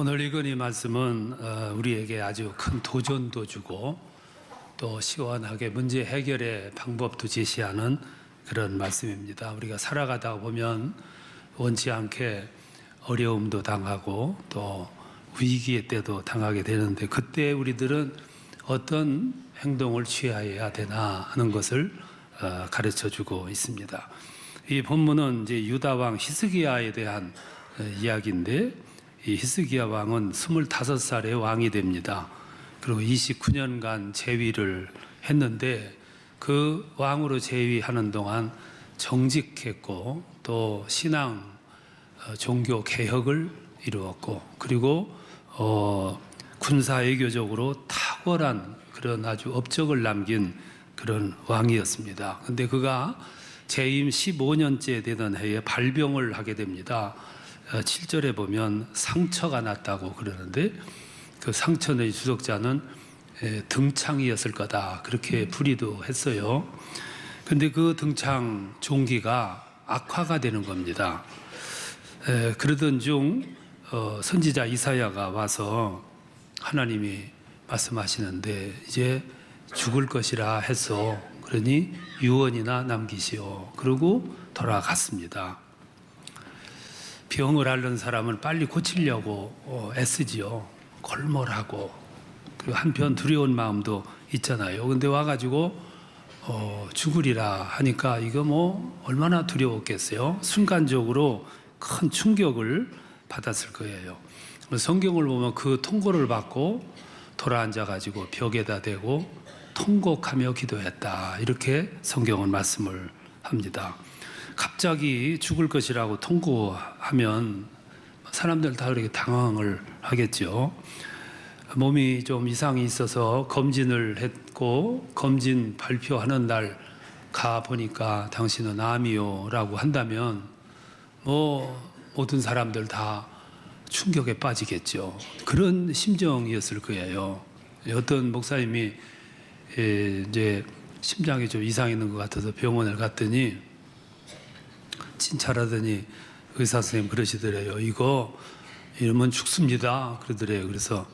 오늘 읽은 이 말씀은 우리에게 아주 큰 도전도 주고 또 시원하게 문제 해결의 방법도 제시하는 그런 말씀입니다. 우리가 살아가다 보면 원치 않게 어려움도 당하고 또 위기의 때도 당하게 되는데 그때 우리들은 어떤 행동을 취해야 되나 하는 것을 가르쳐 주고 있습니다. 이 본문은 이제 유다 왕 히스기야에 대한 이야기인데 이 히스기야 왕은 25살의 왕이 됩니다. 그리고 29년간 재위를 했는데 그 왕으로 재위하는 동안 정직했고 또 신앙 종교 개혁을 이루었고 그리고 군사 외교적으로 탁월한 그런 아주 업적을 남긴 그런 왕이었습니다. 근데 그가 재임 15년째 되던 해에 발병을 하게 됩니다. 7절에 보면 상처가 났다고 그러는데 그 상처의 주석자는 등창이었을 거다 그렇게 풀이도 했어요. 근데 그 등창 종기가 악화가 되는 겁니다. 그러던 중 선지자 이사야가 와서 하나님이 말씀하시는데 이제 죽을 것이라 해서 그러니 유언이나 남기시오. 그러고 돌아갔습니다. 병을 앓는 사람은 빨리 고치려고 애쓰지요. 골몰하고 그리고 한편 두려운 마음도 있잖아요. 근데 와가지고 죽으리라 하니까 이거 뭐 얼마나 두려웠겠어요. 순간적으로 큰 충격을 받았을 거예요. 성경을 보면 그 통고를 받고 돌아앉아가지고 벽에다 대고 통곡하며 기도했다 이렇게 성경은 말씀을 합니다. 갑자기 죽을 것이라고 통고하면 사람들 다 그렇게 당황을 하겠죠. 몸이 좀 이상이 있어서 검진을 했고 검진 발표하는 날 가 보니까 당신은 암이요라고 한다면 뭐 모든 사람들 다 충격에 빠지겠죠. 그런 심정이었을 거예요. 어떤 목사님이 이제 심장이 좀 이상이 있는 것 같아서 병원을 갔더니 진찰하더니 의사 선생님 그러시더래요. 이거 이러면 죽습니다. 그러더래요. 그래서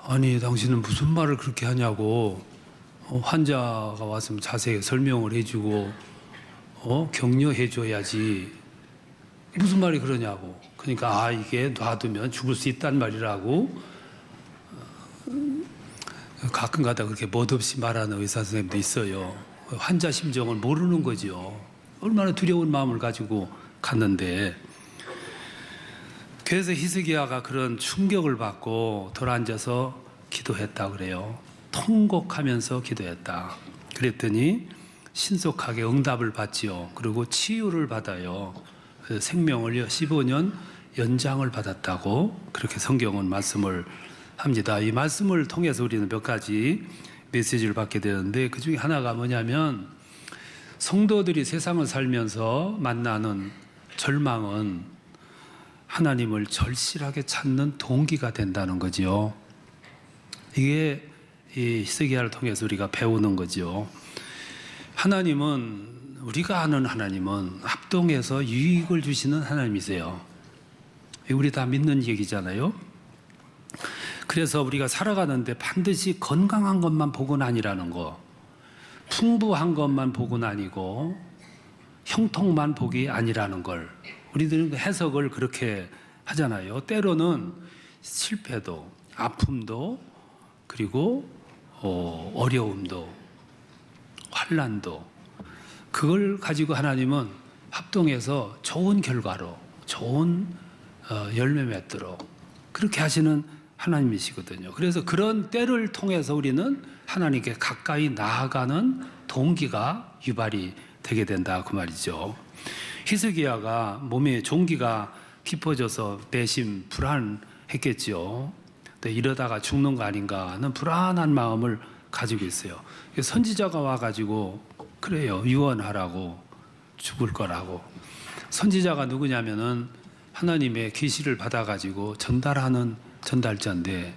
아니 당신은 무슨 말을 그렇게 하냐고 환자가 왔으면 자세히 설명을 해주고 격려해줘야지 무슨 말이 그러냐고. 그러니까 이게 놔두면 죽을 수 있단 말이라고 가끔가다 그렇게 멋없이 말하는 의사 선생님도 있어요. 환자 심정을 모르는 거죠. 얼마나 두려운 마음을 가지고 갔는데 그래서 히스기야가 그런 충격을 받고 돌아앉아서 기도했다 그래요. 통곡하면서 기도했다. 그랬더니 신속하게 응답을 받지요. 그리고 치유를 받아요. 생명을 15년 연장을 받았다고 그렇게 성경은 말씀을 합니다. 이 말씀을 통해서 우리는 몇 가지 메시지를 받게 되는데 그 중에 하나가 뭐냐면 성도들이 세상을 살면서 만나는 절망은 하나님을 절실하게 찾는 동기가 된다는 거죠. 이게 이 히스기야를 통해서 우리가 배우는 거죠. 하나님은 우리가 아는 하나님은 합동해서 유익을 주시는 하나님이세요. 우리 다 믿는 얘기잖아요. 그래서 우리가 살아가는데 반드시 건강한 것만 복은 아니라는 거, 풍부한 것만 복은 아니고 형통만 복이 아니라는 걸 우리들은 해석을 그렇게 하잖아요. 때로는 실패도 아픔도 그리고 어려움도 환난도 그걸 가지고 하나님은 합동해서 좋은 결과로 좋은 열매 맺도록 그렇게 하시는 하나님이시거든요. 그래서 그런 때를 통해서 우리는 하나님께 가까이 나아가는 동기가 유발이 되게 된다 그 말이죠. 히스기야가 몸에 종기가 깊어져서 내심 불안했겠죠. 이러다가 죽는 거 아닌가 하는 불안한 마음을 가지고 있어요. 선지자가 와가지고 그래요. 유언하라고 죽을 거라고. 선지자가 누구냐면은 하나님의 계시를 받아가지고 전달하는 전달자인데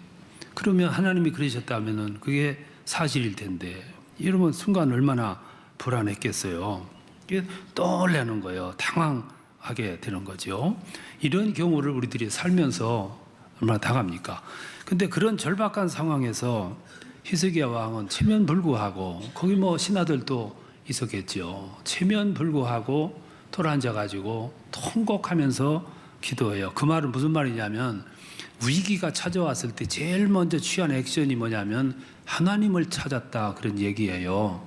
그러면 하나님이 그러셨다면은 그게 사실일 텐데 이러면 순간 얼마나 불안했겠어요. 이게 떠올리는 거예요. 당황하게 되는 거죠. 이런 경우를 우리들이 살면서 얼마나 당합니까? 근데 그런 절박한 상황에서 히스기야 왕은 체면불구하고 거기 뭐 신하들도 있었겠죠. 체면불구하고 돌아앉아가지고 통곡하면서 기도해요. 그 말은 무슨 말이냐면 위기가 찾아왔을 때 제일 먼저 취한 액션이 뭐냐면 하나님을 찾았다 그런 얘기예요.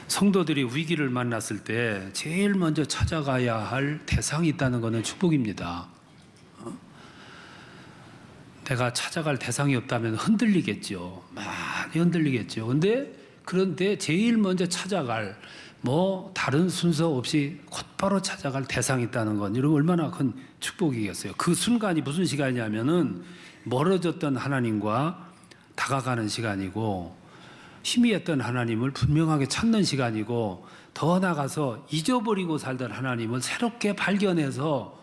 성도들이 위기를 만났을 때 제일 먼저 찾아가야 할 대상이 있다는 것은 축복입니다. 내가 찾아갈 대상이 없다면 흔들리겠죠. 많이 흔들리겠죠. 그런데 제일 먼저 찾아갈 다른 순서 없이 곧바로 찾아갈 대상이 있다는 건 여러분 얼마나 큰 축복이겠어요. 그 순간이 무슨 시간이냐면은 멀어졌던 하나님과 다가가는 시간이고 희미했던 하나님을 분명하게 찾는 시간이고 더 나아가서 잊어버리고 살던 하나님을 새롭게 발견해서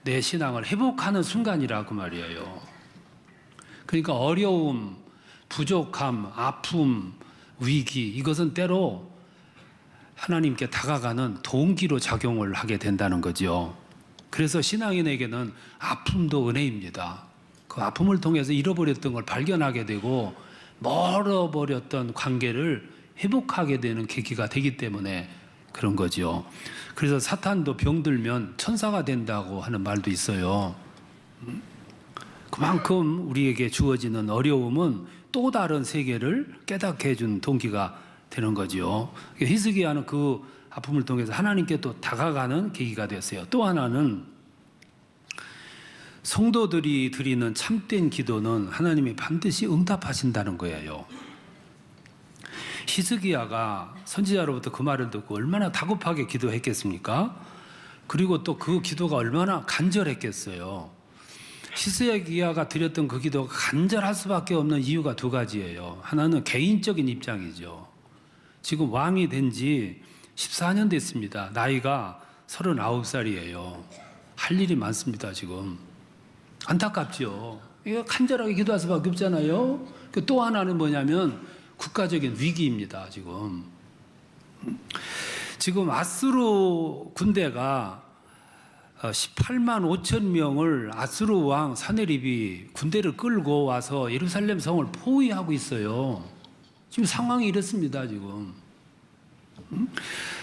내 신앙을 회복하는 순간이라고 말이에요. 그러니까 어려움, 부족함, 아픔, 위기 이것은 때로 하나님께 다가가는 동기로 작용을 하게 된다는 거죠. 그래서 신앙인에게는 아픔도 은혜입니다. 그 아픔을 통해서 잃어버렸던 걸 발견하게 되고 멀어버렸던 관계를 회복하게 되는 계기가 되기 때문에 그런 거죠. 그래서 사탄도 병들면 천사가 된다고 하는 말도 있어요. 그만큼 우리에게 주어지는 어려움은 또 다른 세계를 깨닫게 해준 동기가 되는 거죠. 히스기야는 그 아픔을 통해서 하나님께 또 다가가는 계기가 됐어요. 또 하나는 성도들이 드리는 참된 기도는 하나님이 반드시 응답하신다는 거예요. 히스기야가 선지자로부터 그 말을 듣고 얼마나 다급하게 기도했겠습니까? 그리고 또 그 기도가 얼마나 간절했겠어요. 히스기야가 드렸던 그 기도가 간절할 수밖에 없는 이유가 두 가지예요. 하나는 개인적인 입장이죠. 지금 왕이 된 지 14년 됐습니다. 나이가 39살이에요. 할 일이 많습니다, 지금. 안타깝죠. 이거 간절하게 기도할 수밖에 없잖아요. 또 하나는 뭐냐면 국가적인 위기입니다, 지금. 지금 아수르 군대가 18만 5천 명을 아수르 왕 사네립이 군대를 끌고 와서 예루살렘 성을 포위하고 있어요. 지금 상황이 이렇습니다, 지금.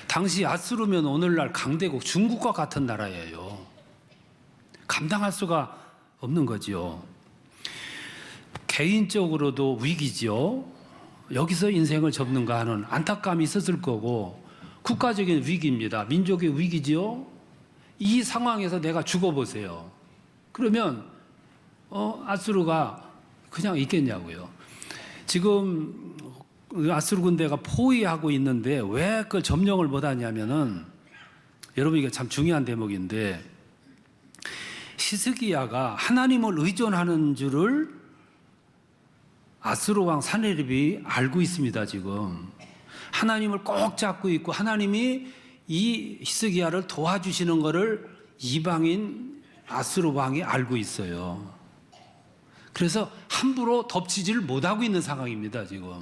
당시 아수르면 오늘날 강대국 중국과 같은 나라예요. 감당할 수가 없는 거죠. 개인적으로도 위기죠. 여기서 인생을 접는가 하는 안타까움이 있었을 거고, 국가적인 위기입니다. 민족의 위기죠. 이 상황에서 내가 죽어보세요. 그러면 아수르가 그냥 있겠냐고요. 지금 아수르 군대가 포위하고 있는데 왜 그걸 점령을 못하냐면은, 여러분 이게 참 중요한 대목인데, 히스기야가 하나님을 의존하는 줄을 아수르 왕 사네립이 알고 있습니다. 지금 하나님을 꼭 잡고 있고 하나님이 이 히스기야를 도와주시는 것을 이방인 아수르 왕이 알고 있어요. 그래서 함부로 덮치지를 못하고 있는 상황입니다. 지금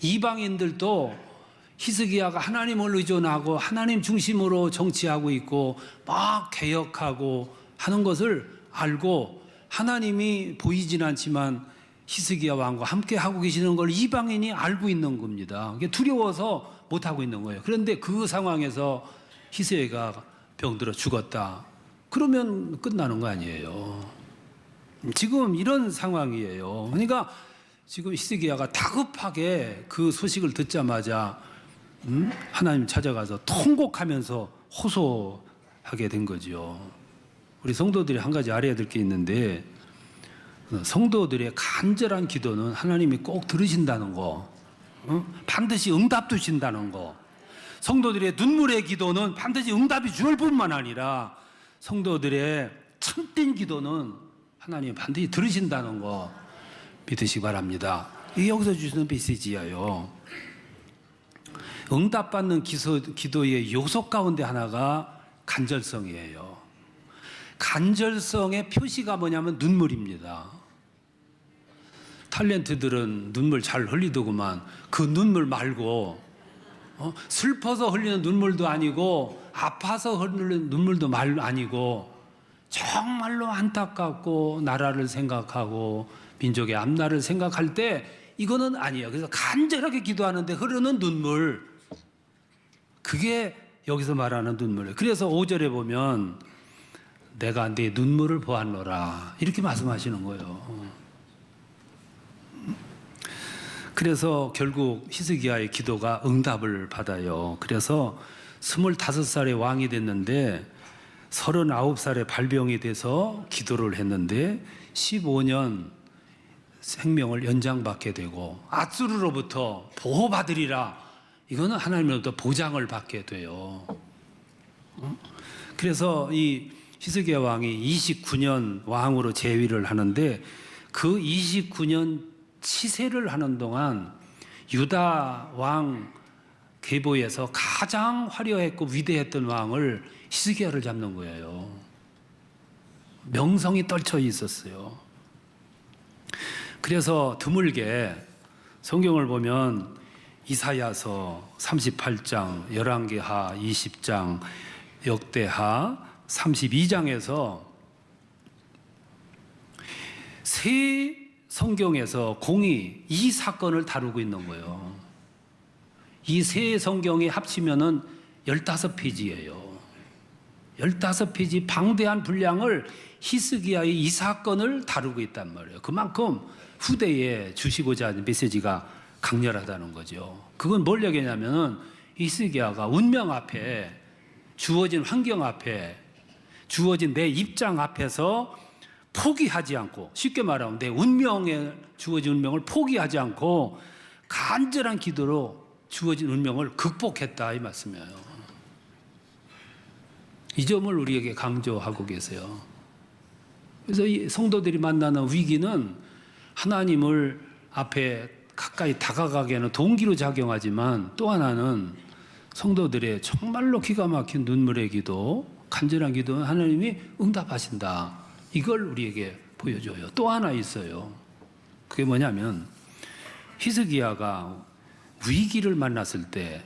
이방인들도 히스기야가 하나님을 의존하고 하나님 중심으로 정치하고 있고 막 개혁하고 하는 것을 알고 하나님이 보이진 않지만 히스기야 왕과 함께 하고 계시는 걸 이방인이 알고 있는 겁니다. 이게 두려워서 못 하고 있는 거예요. 그런데 그 상황에서 히스기야가 병들어 죽었다. 그러면 끝나는 거 아니에요. 지금 이런 상황이에요. 그러니까 지금 히스기야가 다급하게 그 소식을 듣자마자 하나님 찾아가서 통곡하면서 호소하게 된 거죠. 우리 성도들이 한 가지 알아야 될 게 있는데, 성도들의 간절한 기도는 하나님이 꼭 들으신다는 거, 반드시 응답 주신다는 거, 성도들의 눈물의 기도는 반드시 응답이 줄 뿐만 아니라 성도들의 참된 기도는 하나님이 반드시 들으신다는 거 믿으시기 바랍니다. 이게 여기서 주시는 메시지예요. 응답받는 기도의 요소 가운데 하나가 간절성이에요. 간절성의 표시가 뭐냐면 눈물입니다. 탤런트들은 눈물 잘 흘리더구만. 그 눈물 말고 슬퍼서 흘리는 눈물도 아니고 아파서 흘리는 눈물도 아니고 정말로 안타깝고 나라를 생각하고 민족의 앞날을 생각할 때 이거는 아니에요. 그래서 간절하게 기도하는데 흐르는 눈물, 그게 여기서 말하는 눈물이에요. 그래서 5절에 보면 내가 네 눈물을 보았노라 이렇게 말씀하시는 거예요. 그래서 결국 히스기야의 기도가 응답을 받아요. 그래서 25살에 왕이 됐는데 39살에 발병이 돼서 기도를 했는데 15년 생명을 연장받게 되고 아수르로부터 보호받으리라, 이거는 하나님으로부터 보장을 받게 돼요. 그래서 이 히스기야 왕이 29년 왕으로 재위를 하는데 그 29년 치세를 하는 동안 유다 왕 계보에서 가장 화려했고 위대했던 왕을 히스기야를 잡는 거예요. 명성이 떨쳐 있었어요. 그래서 드물게 성경을 보면 이사야서 38장, 열왕기하 20장, 역대하 32장에서 세 성경에서 공이 이 사건을 다루고 있는 거예요. 이 세 성경이 합치면은 15페이지예요. 15페이지 방대한 분량을 히스기야의 이 사건을 다루고 있단 말이에요. 그만큼 후대에 주시고자 하는 메시지가 강렬하다는 거죠. 그건 뭘 얘기냐면은 히스기야가 운명 앞에, 주어진 환경 앞에, 주어진 내 입장 앞에서 포기하지 않고, 쉽게 말하면 내 운명에 주어진 운명을 포기하지 않고 간절한 기도로 주어진 운명을 극복했다 이 말씀이에요. 이 점을 우리에게 강조하고 계세요. 그래서 이 성도들이 만나는 위기는 하나님을 앞에 가까이 다가가게 하는 동기로 작용하지만 또 하나는 성도들의 정말로 기가 막힌 눈물의 기도, 간절한 기도는 하나님이 응답하신다, 이걸 우리에게 보여줘요. 또 하나 있어요. 그게 뭐냐면 히스기야가 위기를 만났을 때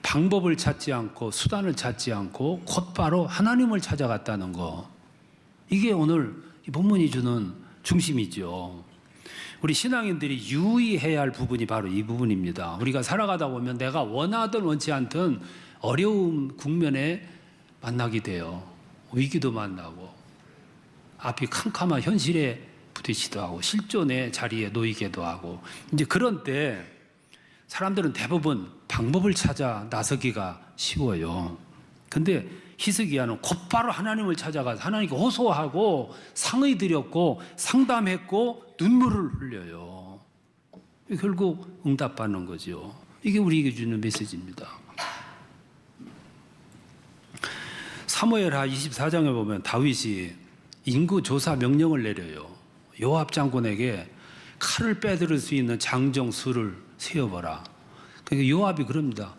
방법을 찾지 않고 수단을 찾지 않고 곧바로 하나님을 찾아갔다는 거, 이게 오늘 이 본문이 주는 중심이죠. 우리 신앙인들이 유의해야 할 부분이 바로 이 부분입니다. 우리가 살아가다 보면 내가 원하든 원치 않든 어려움 국면에 만나게 돼요. 위기도 만나고 앞이 캄캄한 현실에 부딪히기도 하고 실존의 자리에 놓이기도 하고, 이제 그런 때 사람들은 대부분 방법을 찾아 나서기가 쉬워요. 근데 히스기야는 곧바로 하나님을 찾아가서 하나님께 호소하고 상의 드렸고 상담했고 눈물을 흘려요. 결국 응답받는 거죠. 이게 우리에게 주는 메시지입니다. 사무엘하 24장에 보면 다윗이 인구 조사 명령을 내려요. 요압 장군에게 칼을 빼들을 수 있는 장정 수를 세어봐라. 그러니까 요압이 그럽니다.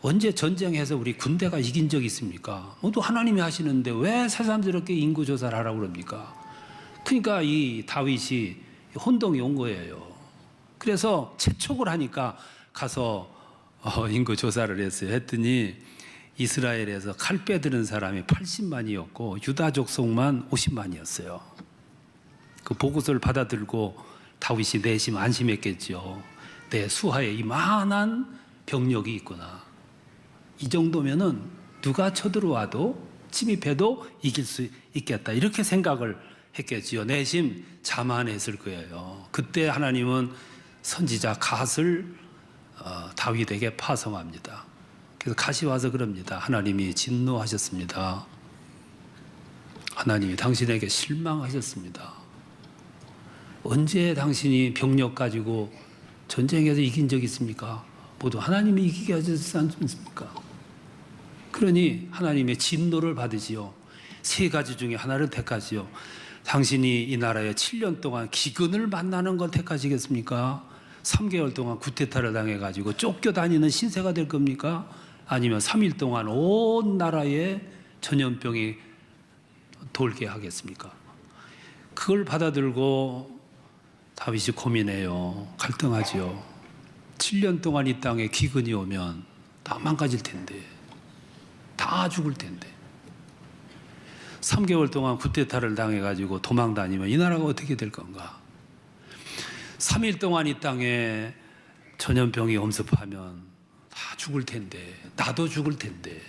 언제 전쟁해서 우리 군대가 이긴 적이 있습니까? 모두 하나님이 하시는데 왜 새삼스럽게 인구 조사를 하라고 그럽니까? 그러니까 이 다윗이 혼동이 온 거예요. 그래서 채촉을 하니까 가서 인구 조사를 했어요. 했더니 이스라엘에서 칼 빼드는 사람이 80만이었고 유다 족속만 50만이었어요. 그 보고서를 받아들고 다윗이 내심 안심했겠죠. 내 수하에 이만한 병력이 있구나. 이 정도면은 누가 쳐들어와도 침입해도 이길 수 있겠다, 이렇게 생각을 했겠지요. 내심 자만했을 거예요. 그때 하나님은 선지자 갓을 다윗에게 파송합니다. 그래서 갓이 와서 그럽니다. 하나님이 진노하셨습니다. 하나님이 당신에게 실망하셨습니다. 언제 당신이 병력 가지고 전쟁에서 이긴 적이 있습니까? 모두 하나님이 이기게 하셨지 않습니까? 그러니 하나님의 진노를 받으시오. 세 가지 중에 하나를 택하시오. 당신이 이 나라에 7년 동안 기근을 만나는 걸 택하시겠습니까? 3개월 동안 구테타를 당해가지고 쫓겨다니는 신세가 될 겁니까? 아니면 3일 동안 온 나라에 전염병이 돌게 하겠습니까? 그걸 받아들고 다윗이 고민해요. 갈등하지요. 7년 동안 이 땅에 기근이 오면 다 망가질 텐데, 다 죽을 텐데, 3개월 동안 쿠데타를 당해가지고 도망 다니면 이 나라가 어떻게 될 건가? 3일 동안 이 땅에 전염병이 엄습하면 다 죽을 텐데, 나도 죽을 텐데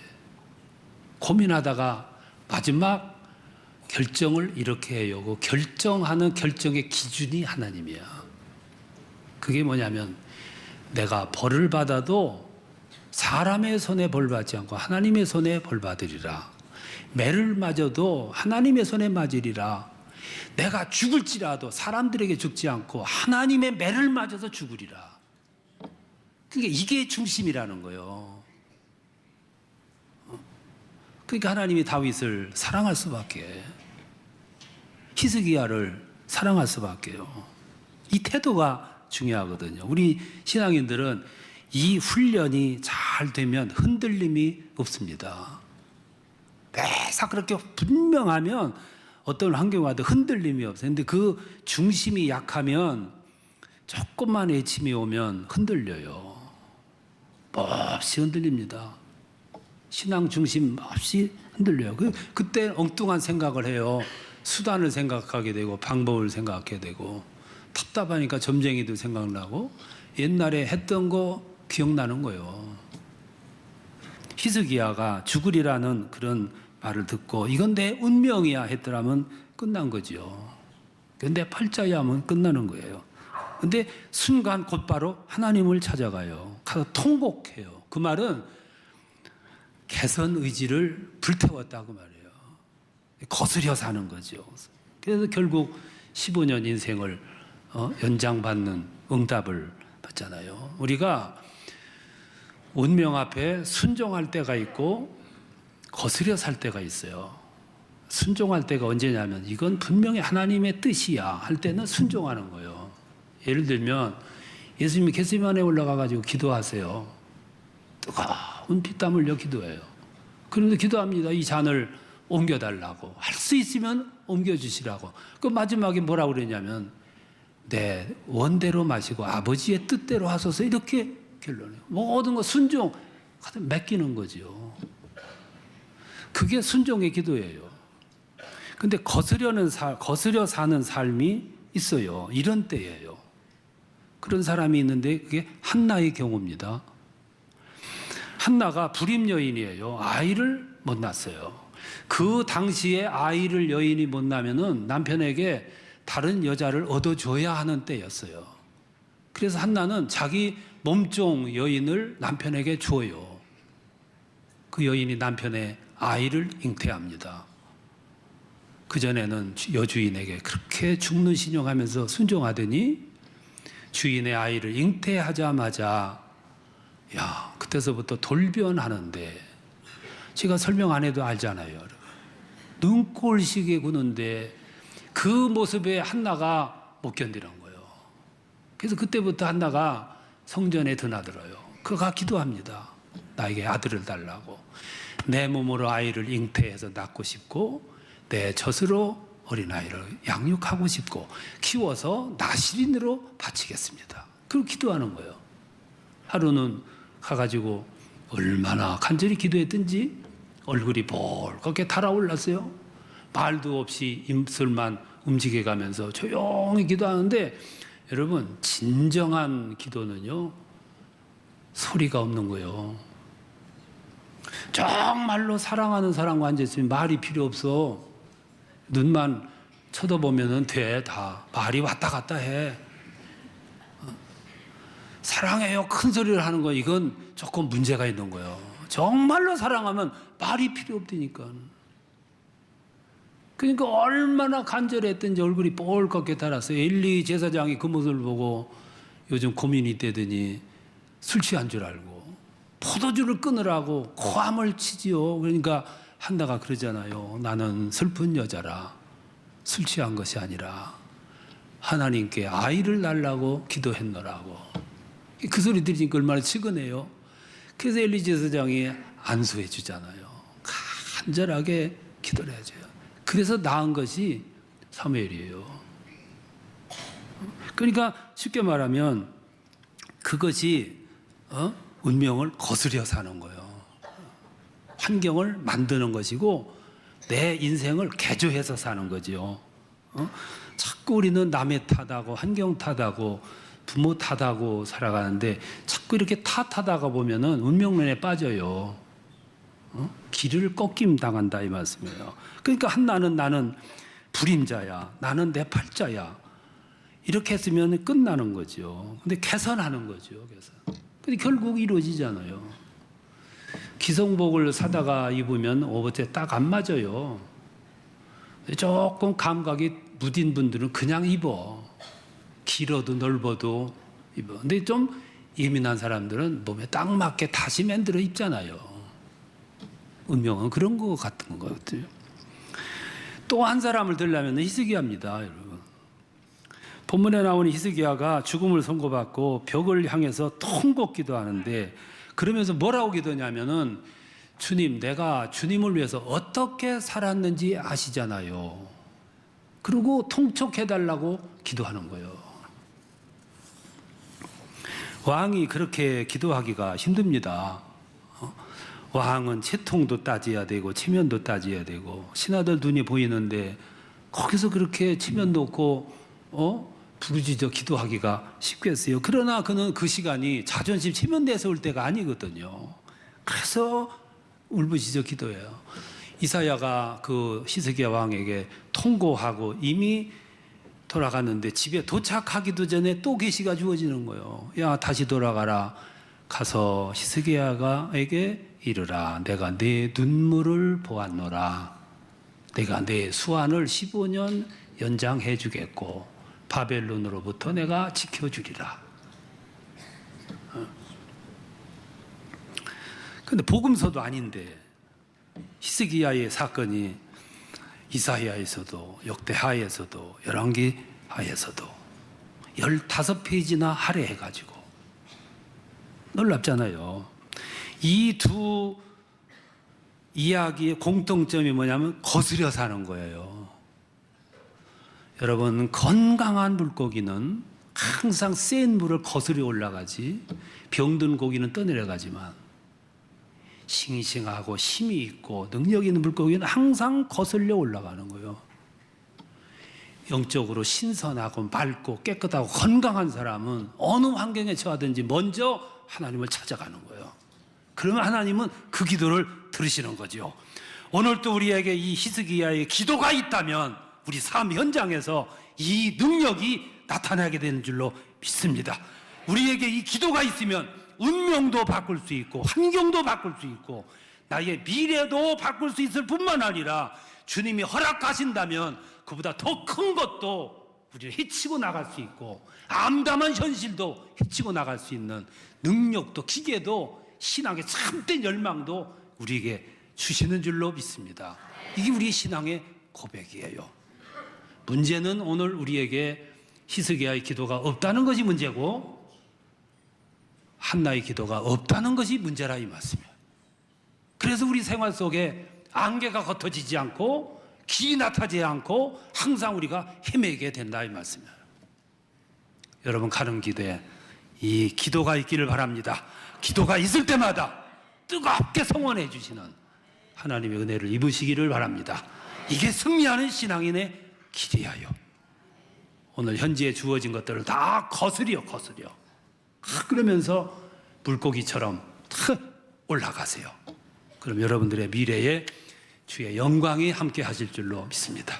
고민하다가 마지막 결정을 이렇게 해요. 그 결정하는 결정의 기준이 하나님이야. 그게 뭐냐면 내가 벌을 받아도 사람의 손에 벌 받지 않고 하나님의 손에 벌 받으리라. 매를 맞아도 하나님의 손에 맞으리라. 내가 죽을지라도 사람들에게 죽지 않고 하나님의 매를 맞아서 죽으리라. 그러니까 이게 중심이라는 거예요. 그러니까 하나님이 다윗을 사랑할 수밖에, 히스기야를 사랑할 수밖에요. 이 태도가 중요하거든요. 우리 신앙인들은 이 훈련이 잘 되면 흔들림이 없습니다. 매사 그렇게 분명하면 어떤 환경 와도 흔들림이 없어요. 근데 그 중심이 약하면 조금만 애침이 오면 흔들려요. 몹시 흔들립니다. 신앙 중심 없이 흔들려요. 그때 엉뚱한 생각을 해요. 수단을 생각하게 되고 방법을 생각하게 되고 답답하니까 점쟁이도 생각나고 옛날에 했던 거 기억나는 거예요. 히스기야가 죽으리라는 그런 말을 듣고 이건 내 운명이야 했더라면 끝난 거죠. 근데 팔자야 하면 끝나는 거예요. 근데 순간 곧바로 하나님을 찾아가요. 가서 통곡해요. 그 말은 개선 의지를 불태웠다고 말해요. 거스려 사는 거죠. 그래서 결국 15년 인생을 연장받는 응답을 받잖아요. 우리가 운명 앞에 순종할 때가 있고 거스려 살 때가 있어요. 순종할 때가 언제냐면 이건 분명히 하나님의 뜻이야 할 때는 순종하는 거예요. 예를 들면 예수님이 겟세마네에 올라가가지고 기도하세요. 뜨거운 피땀 흘려 기도해요. 그런데 기도합니다. 이 잔을 옮겨달라고. 할 수 있으면 옮겨주시라고. 그 마지막에 뭐라고 그러냐면 내 원대로 마시고 아버지의 뜻대로 하소서 이렇게 결론해요. 모든 거 순종, 맡기는 거죠. 그게 순종의 기도예요. 근데 거스려 사는 삶이 있어요. 이런 때예요. 그런 사람이 있는데 그게 한나의 경우입니다. 한나가 불임 여인이에요. 아이를 못 낳았어요. 그 당시에 아이를 여인이 못 낳으면은 남편에게 다른 여자를 얻어줘야 하는 때였어요. 그래서 한나는 자기 몸종 여인을 남편에게 줘요. 그 여인이 남편의 아이를 잉태합니다. 그전에는 여주인에게 그렇게 죽는 신용하면서 순종하더니 주인의 아이를 잉태하자마자 야, 그때서부터 돌변하는데 제가 설명 안 해도 알잖아요. 여러분. 눈꼴시게 구는데 그 모습에 한나가 못 견디는 거예요. 그래서 그때부터 한나가 성전에 드나들어요. 그가 기도합니다. 나에게 아들을 달라고. 내 몸으로 아이를 잉태해서 낳고 싶고 내 젖으로 어린아이를 양육하고 싶고 키워서 나시린으로 바치겠습니다. 그렇게 기도하는 거예요. 하루는 가가지고 얼마나 간절히 기도했든지 얼굴이 볼겁게 달아올랐어요. 말도 없이 입술만 움직여가면서 조용히 기도하는데 여러분 진정한 기도는요 소리가 없는 거예요. 정말로 사랑하는 사람과 앉아있으면 말이 필요 없어. 눈만 쳐다보면 돼. 다 말이 왔다 갔다 해. 사랑해요 큰 소리를 하는 거 이건 조금 문제가 있는 거예요. 정말로 사랑하면 말이 필요 없다니까. 그러니까 얼마나 간절했든지 얼굴이 뻘겋게 달았어요. 엘리 제사장이 그 모습을 보고 요즘 고민이 있다더니 술 취한 줄 알고 포도주를 끊으라고 고함을 치지요. 그러니까 한나가 그러잖아요. 나는 슬픈 여자라 술 취한 것이 아니라 하나님께 아이를 달라고 기도했노라고. 그 소리 들으니까 얼마나 측은해요. 그래서 엘리 제사장이 안수해 주잖아요. 간절하게 기도를 해줘요. 그래서 낳은 것이 사무엘이에요. 그러니까 쉽게 말하면 그것이 운명을 거스려 사는 거예요. 환경을 만드는 것이고 내 인생을 개조해서 사는 거죠. 자꾸 우리는 남의 탓하고 환경 탓하고 부모 탓하고 살아가는데 자꾸 이렇게 탓하다가 보면은 운명론에 빠져요. 길을 꺾임 당한다 이 말씀이에요. 그러니까 나는 불임자야. 나는 내 팔자야. 이렇게 했으면 끝나는 거죠. 근데 개선하는 거죠. 개선. 근데 결국 이루어지잖아요. 기성복을 사다가 입으면 오버제 딱 안 맞아요. 조금 감각이 무딘 분들은 그냥 입어. 길어도 넓어도 입어. 근데 좀 예민한 사람들은 몸에 딱 맞게 다시 만들어 입잖아요. 운명은 그런 거 같은 것 같아요. 또 한 사람을 들려면 히스기야입니다, 여러분. 본문에 나오는 히스기야가 죽음을 선고받고 벽을 향해서 통곡 기도하는데 그러면서 뭐라고 기도냐면은 주님, 내가 주님을 위해서 어떻게 살았는지 아시잖아요. 그리고 통촉해달라고 기도하는 거예요. 왕이 그렇게 기도하기가 힘듭니다. 왕은 채통도 따져야 되고 체면도 따져야 되고 신하들 눈이 보이는데 거기서 그렇게 체면도 없고 부르짖어 기도하기가 쉽겠어요. 그러나 그는 그 시간이 자존심 체면 내세울 때가 아니거든요. 그래서 울부짖어 기도해요. 이사야가 그 히스기야 왕에게 통고하고 이미 돌아갔는데 집에 도착하기도 전에 또 계시가 주어지는 거예요. 야, 다시 돌아가라. 가서 히스기야에게 이르라. 내가 네 눈물을 보았노라. 내가 네 수완을 15년 연장해 주겠고 바벨론으로부터 내가 지켜주리라. 근데 복음서도 아닌데 히스기야의 사건이 이사야에서도 역대하에서도 열왕기하에서도 15페이지나 할애해가지고 놀랍잖아요. 이 두 이야기의 공통점이 뭐냐면 거스려 사는 거예요. 여러분, 건강한 물고기는 항상 센 물을 거스려 올라가지 병든 고기는 떠내려가지만 싱싱하고 힘이 있고 능력 있는 물고기는 항상 거슬려 올라가는 거예요. 영적으로 신선하고 맑고 깨끗하고 건강한 사람은 어느 환경에 처하든지 먼저 하나님을 찾아가는 거예요. 그러면 하나님은 그 기도를 들으시는 거죠. 오늘도 우리에게 이 히스기야의 기도가 있다면 우리 삶 현장에서 이 능력이 나타나게 되는 줄로 믿습니다. 우리에게 이 기도가 있으면 운명도 바꿀 수 있고 환경도 바꿀 수 있고 나의 미래도 바꿀 수 있을 뿐만 아니라 주님이 허락하신다면 그보다 더 큰 것도 우리를 헤치고 나갈 수 있고 암담한 현실도 헤치고 나갈 수 있는 능력도 기계도 신앙의 참된 열망도 우리에게 주시는 줄로 믿습니다. 이게 우리 신앙의 고백이에요. 문제는 오늘 우리에게 히스기야의 기도가 없다는 것이 문제고 한나의 기도가 없다는 것이 문제라 이 말씀이에요. 그래서 우리 생활 속에 안개가 겉어지지 않고 길이 나타나지 않고 항상 우리가 헤매게 된다 이 말씀이에요. 여러분 가는 길에 이 기도가 있기를 바랍니다. 기도가 있을 때마다 뜨겁게 성원해 주시는 하나님의 은혜를 입으시기를 바랍니다. 이게 승리하는 신앙인의 길이에요. 오늘 현지에 주어진 것들을 다 거스려 그러면서 물고기처럼 탁 올라가세요. 그럼 여러분들의 미래에 주의 영광이 함께 하실 줄로 믿습니다.